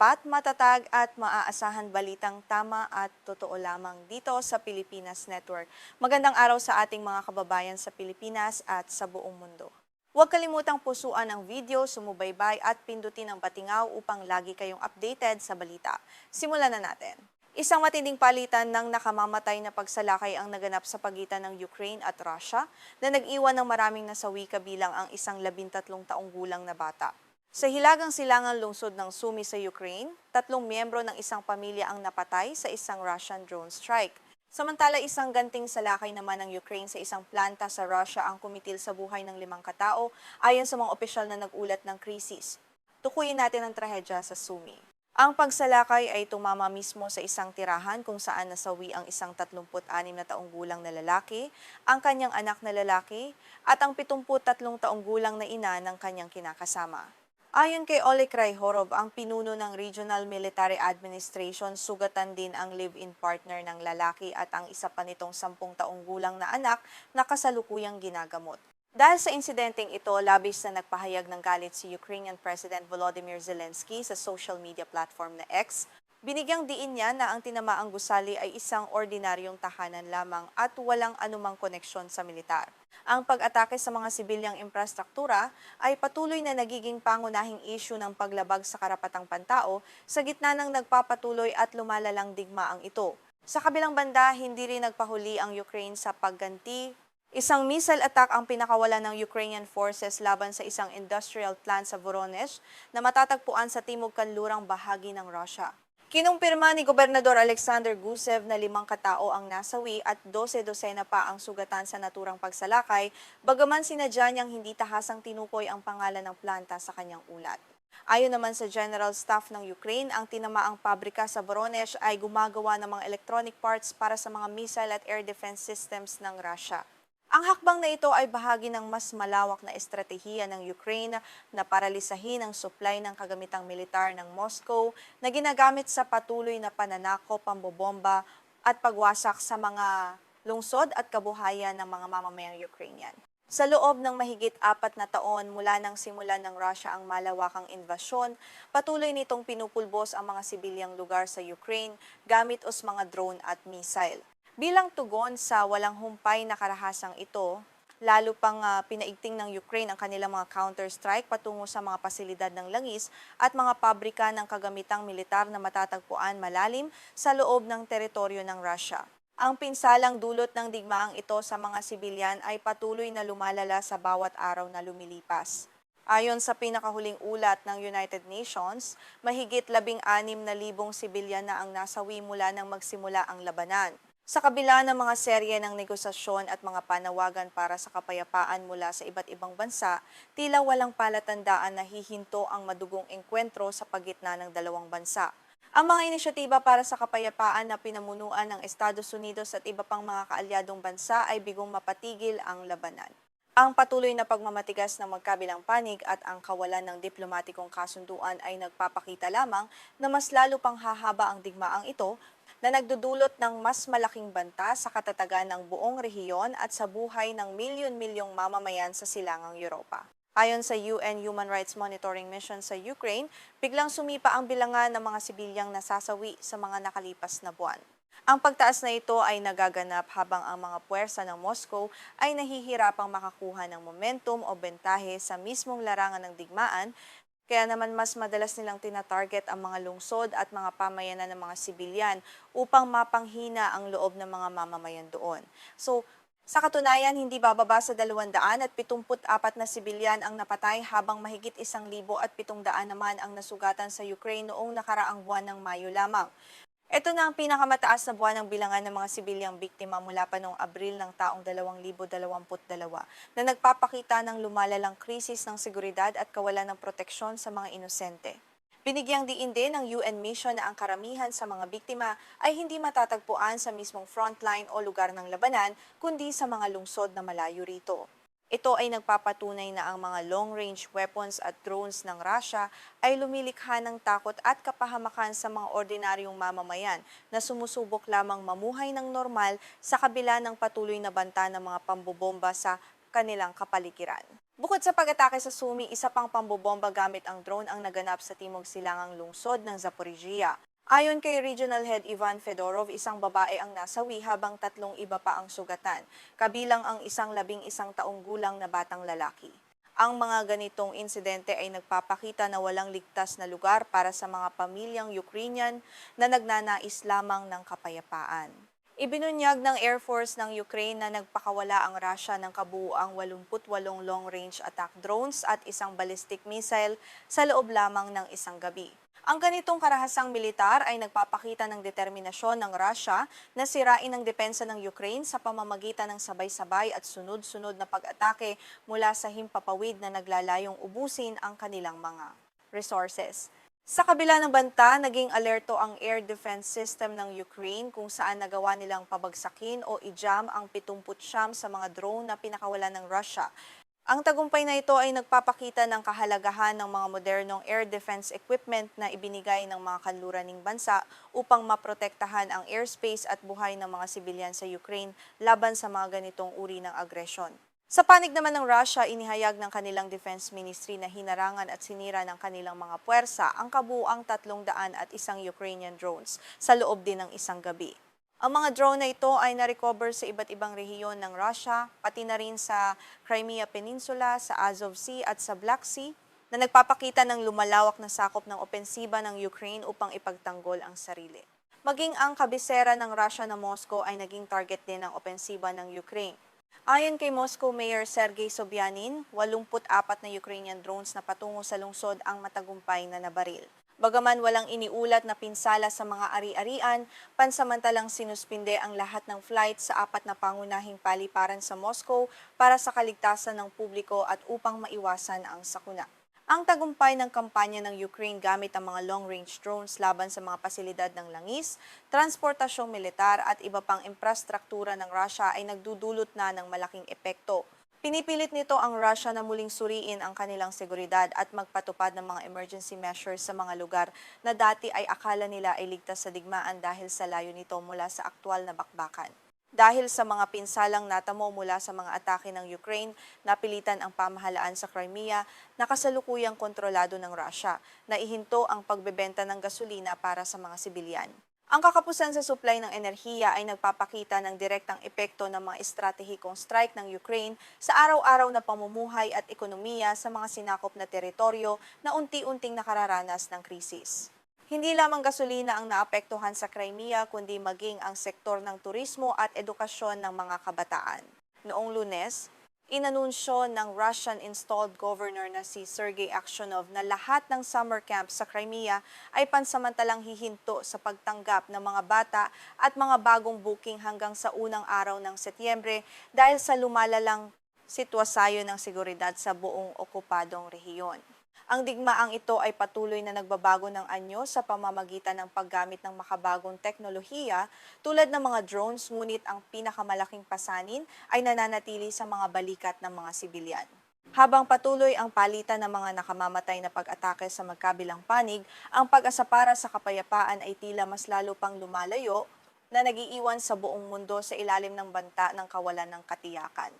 tapat, matatag at maaasahan balitang tama at totoo lamang dito sa Pilipinas Network. Magandang araw sa ating mga kababayan sa Pilipinas at sa buong mundo. Huwag kalimutang pusuan ang video, sumubaybay at pindutin ang batingaw upang lagi kayong updated sa balita. Simulan na natin. Isang matinding palitan ng nakamamatay na pagsalakay ang naganap sa pagitan ng Ukraine at Russia na nag-iwan ng maraming nasawi kabilang ang isang 13 taong gulang na bata. Sa hilagang silangang lungsod ng Sumy sa Ukraine, 3 miyembro ng isang pamilya ang napatay sa isang Russian drone strike. Samantala, isang ganting salakay naman ng Ukraine sa isang planta sa Russia ang kumitil sa buhay ng 5 katao ayon sa mga opisyal na nag-ulat ng krisis. Tukuyin natin ang trahedya sa Sumy. Ang pagsalakay ay tumama mismo sa isang tirahan kung saan nasawi ang isang 36 na taong gulang na lalaki, ang kanyang anak na lalaki, at ang 73 taong gulang na ina ng kanyang kinakasama. Ayon kay Oleg Kryhorov, ang pinuno ng Regional Military Administration, sugatan din ang live-in partner ng lalaki at ang isa pa nitong 10 taong gulang na anak na kasalukuyang ginagamot. Dahil sa insidenteng ito, labis na nagpahayag ng galit si Ukrainian President Volodymyr Zelensky sa social media platform na X. Binigyang diin niya na ang tinamaang gusali ay isang ordinaryong tahanan lamang at walang anumang koneksyon sa militar. Ang pag-atake sa mga sibilyang infrastruktura ay patuloy na nagiging pangunahing issue ng paglabag sa karapatang pantao sa gitna ng nagpapatuloy at lumalalang digmaang ito. Sa kabilang banda, hindi rin nagpahuli ang Ukraine sa pagganti. Isang missile attack ang pinakawalan ng Ukrainian forces laban sa isang industrial plant sa Voronezh na matatagpuan sa timog kanlurang bahagi ng Russia. Kinumpirma ni Gobernador Alexander Gusev na 5 katao ang nasawi at 12 pa ang sugatan sa naturang pagsalakay, bagaman sinadya niyang hindi tahasang tinukoy ang pangalan ng planta sa kanyang ulat. Ayon naman sa General Staff ng Ukraine, ang tinamaang pabrika sa Voronezh ay gumagawa ng mga electronic parts para sa mga missile at air defense systems ng Russia. Ang hakbang na ito ay bahagi ng mas malawak na estratehiya ng Ukraine na paralisahin ang supply ng kagamitang militar ng Moscow na ginagamit sa patuloy na pananakop, pambobomba at pagwasak sa mga lungsod at kabuhayan ng mga mamamayang Ukrainian. Sa loob ng mahigit 4 na taon mula nang simulan ng Russia ang malawakang invasyon, patuloy nitong pinupulbos ang mga sibilyang lugar sa Ukraine gamit mga drone at missile. Bilang tugon sa walang humpay na karahasang ito, lalo pang pinaigting ng Ukraine ang kanilang mga counter-strike patungo sa mga pasilidad ng langis at mga pabrika ng kagamitang militar na matatagpuan malalim sa loob ng teritoryo ng Russia. Ang pinsalang dulot ng digmaang ito sa mga sibilyan ay patuloy na lumalala sa bawat araw na lumilipas. Ayon sa pinakahuling ulat ng United Nations, mahigit 16,000 sibilyan na ang nasawi mula nang magsimula ang labanan. Sa kabila ng mga serye ng negosasyon at mga panawagan para sa kapayapaan mula sa iba't ibang bansa, tila walang palatandaan na hihinto ang madugong engkwentro sa pagitan ng dalawang bansa. Ang mga inisyatiba para sa kapayapaan na pinamunuan ng Estados Unidos at iba pang mga kaalyadong bansa ay bigong mapatigil ang labanan. Ang patuloy na pagmamatigas ng magkabilang panig at ang kawalan ng diplomatikong kasunduan ay nagpapakita lamang na mas lalo pang hahaba ang digmaang ito na nagdudulot ng mas malaking banta sa katatagan ng buong rehiyon at sa buhay ng milyon-milyong mamamayan sa silangang Europa. Ayon sa UN Human Rights Monitoring Mission sa Ukraine, biglang sumipa ang bilangan ng mga sibilyang nasasawi sa mga nakalipas na buwan. Ang pagtaas na ito ay nagaganap habang ang mga puwersa ng Moscow ay nahihirapang makakuha ng momentum o bentahe sa mismong larangan ng digmaan. Kaya naman mas madalas nilang tinatarget ang mga lungsod at mga pamayanan ng mga sibilyan upang mapanghina ang loob ng mga mamamayan doon. So, sa katunayan, hindi bababa sa 274 na sibilyan ang napatay habang mahigit 1,700 naman ang nasugatan sa Ukraine noong nakaraang buwan ng Mayo lamang. Ito na ang pinakamataas na buwan ng bilangan ng mga sibilyang biktima mula pa noong Abril ng taong 2022 na nagpapakita ng lumalalang krisis ng seguridad at kawalan ng proteksyon sa mga inosente. Binigyang diin din ng UN mission na ang karamihan sa mga biktima ay hindi matatagpuan sa mismong frontline o lugar ng labanan kundi sa mga lungsod na malayo rito. Ito ay nagpapatunay na ang mga long-range weapons at drones ng Russia ay lumilikha ng takot at kapahamakan sa mga ordinaryong mamamayan na sumusubok lamang mamuhay ng normal sa kabila ng patuloy na banta ng mga pambobomba sa kanilang kapaligiran. Bukod sa pag-atake sa Sumi, isa pang pambobomba gamit ang drone ang naganap sa timog silangang lungsod ng Zaporizhia. Ayon kay Regional Head Ivan Fedorov, isang babae ang nasawi habang tatlong iba pa ang sugatan, kabilang ang isang 11 taong gulang na batang lalaki. Ang mga ganitong insidente ay nagpapakita na walang ligtas na lugar para sa mga pamilyang Ukrainian na nagnanais lamang ng kapayapaan. Ibinunyag ng Air Force ng Ukraine na nagpakawala ang Russia ng kabuuang 88 long-range attack drones at isang ballistic missile sa loob lamang ng isang gabi. Ang ganitong karahasang militar ay nagpapakita ng determinasyon ng Russia na sirain ang depensa ng Ukraine sa pamamagitan ng sabay-sabay at sunod-sunod na pag-atake mula sa himpapawid na naglalayong ubusin ang kanilang mga resources. Sa kabila ng banta, naging alerto ang air defense system ng Ukraine kung saan nagawa nilang pabagsakin o i-jam ang 79 sa mga drone na pinakawalan ng Russia. Ang tagumpay na ito ay nagpapakita ng kahalagahan ng mga modernong air defense equipment na ibinigay ng mga kanluraning bansa upang maprotektahan ang airspace at buhay ng mga sibilyan sa Ukraine laban sa mga ganitong uri ng agresyon. Sa panig naman ng Russia, inihayag ng kanilang Defense Ministry na hinarangan at sinira ng kanilang mga puwersa ang kabuuang 301 Ukrainian drones sa loob din ng isang gabi. Ang mga drone na ito ay na-recover sa iba't ibang rehiyon ng Russia, pati na rin sa Crimea Peninsula, sa Azov Sea at sa Black Sea, na nagpapakita ng lumalawak na sakop ng opensiba ng Ukraine upang ipagtanggol ang sarili. Maging ang kabisera ng Russia na Moscow ay naging target din ng opensiba ng Ukraine. Ayon kay Moscow Mayor Sergei Sobyanin, 84 na Ukrainian drones na patungo sa lungsod ang matagumpay na nabaril. Bagaman walang iniulat na pinsala sa mga ari-arian, pansamantalang sinuspinde ang lahat ng flight sa 4 na pangunahing paliparan sa Moscow para sa kaligtasan ng publiko at upang maiwasan ang sakuna. Ang tagumpay ng kampanya ng Ukraine gamit ang mga long-range drones laban sa mga pasilidad ng langis, transportasyong militar at iba pang infrastruktura ng Russia ay nagdudulot na ng malaking epekto. Pinipilit nito ang Russia na muling suriin ang kanilang seguridad at magpatupad ng mga emergency measures sa mga lugar na dati ay akala nila ay ligtas sa digmaan dahil sa layo nito mula sa aktwal na bakbakan. Dahil sa mga pinsalang natamo mula sa mga atake ng Ukraine, napilitan ang pamahalaan sa Crimea na kasalukuyang kontrolado ng Russia na ihinto ang pagbebenta ng gasolina para sa mga sibilyan. Ang kakapusan sa supply ng enerhiya ay nagpapakita ng direktang epekto ng mga estratehikong strike ng Ukraine sa araw-araw na pamumuhay at ekonomiya sa mga sinakop na teritoryo na unti-unting nakararanas ng krisis. Hindi lamang gasolina ang naapektuhan sa Crimea kundi maging ang sektor ng turismo at edukasyon ng mga kabataan. Noong Lunes, inanunsyo ng Russian-installed governor na si Sergei Aksyonov na lahat ng summer camps sa Crimea ay pansamantalang hihinto sa pagtanggap ng mga bata at mga bagong booking hanggang sa unang araw ng Setyembre dahil sa lumalalang sitwasyon ng seguridad sa buong okupadong rehiyon. Ang digmaang ito ay patuloy na nagbabago ng anyo sa pamamagitan ng paggamit ng makabagong teknolohiya tulad ng mga drones, ngunit ang pinakamalaking pasanin ay nananatili sa mga balikat ng mga sibilyan. Habang patuloy ang palitan ng mga nakamamatay na pag-atake sa magkabilang panig, ang pag-asa para sa kapayapaan ay tila mas lalo pang lumalayo na nagiiwan sa buong mundo sa ilalim ng banta ng kawalan ng katiyakan.